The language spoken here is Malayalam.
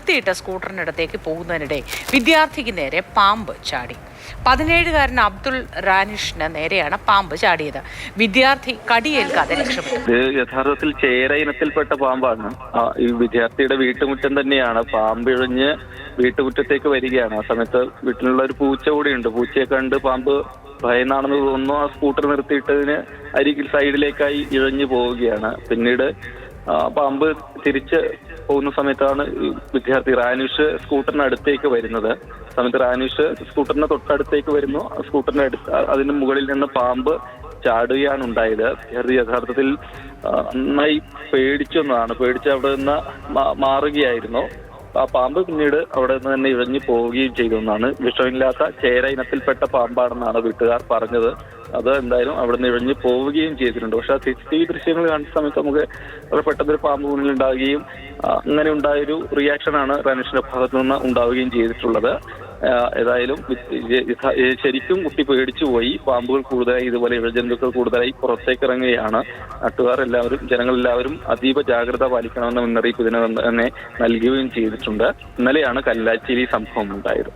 നിർത്തിയിട്ട സ്കൂട്ടറിനടുത്തേക്ക് പോകുന്നതിനിടെ വിദ്യാർത്ഥിക്ക് നേരെ പാമ്പ് ചാടി. 17-കാരൻ അബ്ദുൾ റാനിഷിന് നേരെയാണ് പാമ്പ് ചാടിയത്. വിദ്യാർത്ഥി കടിയേൽക്കാതെ രക്ഷപ്പെട്ടു. യഥാർത്ഥത്തിൽ ചേര ഇനത്തിൽപ്പെട്ട പാമ്പാണ്. ഈ വിദ്യാർത്ഥിയുടെ വീട്ടുമുറ്റം തന്നെയാണ്. പാമ്പ് ഇഴഞ്ഞ് വീട്ടുമുറ്റത്തേക്ക് വരികയാണ്. ആ സമയത്ത് വീട്ടിലുള്ള ഒരു പൂച്ച കൂടിയുണ്ട്. പൂച്ചയെ കണ്ട് പാമ്പ് ഭയന്നാണെന്ന് തോന്നുന്നു. ആ സ്കൂട്ടർ നിർത്തിയിട്ടതിന് അരികിൽ സൈഡിലേക്കായി ഇഴഞ്ഞു പോവുകയാണ്. പിന്നീട് പാമ്പ് തിരിച്ച് പോകുന്ന സമയത്താണ് വിദ്യാർത്ഥി റാനിഷ് സ്കൂട്ടറിന് അടുത്തേക്ക് വരുന്നത്. സമയത്ത് റാനിഷ് സ്കൂട്ടറിന് തൊട്ടടുത്തേക്ക് വരുന്നു. സ്കൂട്ടറിന് അതിന് മുകളിൽ നിന്ന് പാമ്പ് ചാടുകയാണ് ഉണ്ടായത്. വിദ്യാർത്ഥി യഥാർത്ഥത്തിൽ നന്നായി പേടിച്ച് അവിടെ നിന്ന് മാറുകയായിരുന്നു. ആ പാമ്പ് പിന്നീട് അവിടെ നിന്ന് തന്നെ ഇഴഞ്ഞു പോവുകയും ചെയ്തു എന്നാണ്. വിഷമില്ലാത്ത ചേര ഇനത്തിൽപ്പെട്ട പാമ്പാണെന്നാണ് വീട്ടുകാർ പറഞ്ഞത്. അത് എന്തായാലും അവിടെ നിന്ന് ഇഴഞ്ഞു പോവുകയും ചെയ്തിട്ടുണ്ട്. പക്ഷെ ആ CCTV ദൃശ്യങ്ങൾ കാണുന്ന സമയത്ത് നമുക്ക് വളരെ പെട്ടെന്നൊരു പാമ്പ് മുന്നിൽ ഉണ്ടാവുകയും അങ്ങനെ ഉണ്ടായൊരു റിയാക്ഷനാണ് റാനിഷിന്റെ ഭാഗത്തു നിന്ന് ഉണ്ടാവുകയും ചെയ്തിട്ടുള്ളത്. ഏതായാലും ശരിക്കും കുട്ടി പേടിച്ചു പോയി. പാമ്പുകൾ കൂടുതലായി, ഇതുപോലെ ഇഴജന്തുക്കൾ കൂടുതലായി പുറത്തേക്ക് ഇറങ്ങുകയാണ്. നാട്ടുകാർ എല്ലാവരും, ജനങ്ങളെല്ലാവരും അതീവ ജാഗ്രത പാലിക്കണമെന്ന മുന്നറിയിപ്പ് ഇതിനകം തന്നെ നൽകുകയും ചെയ്തിട്ടുണ്ട്. ഇന്നലെയാണ് കല്ലാച്ചിയിൽ സംഭവം ഉണ്ടായത്.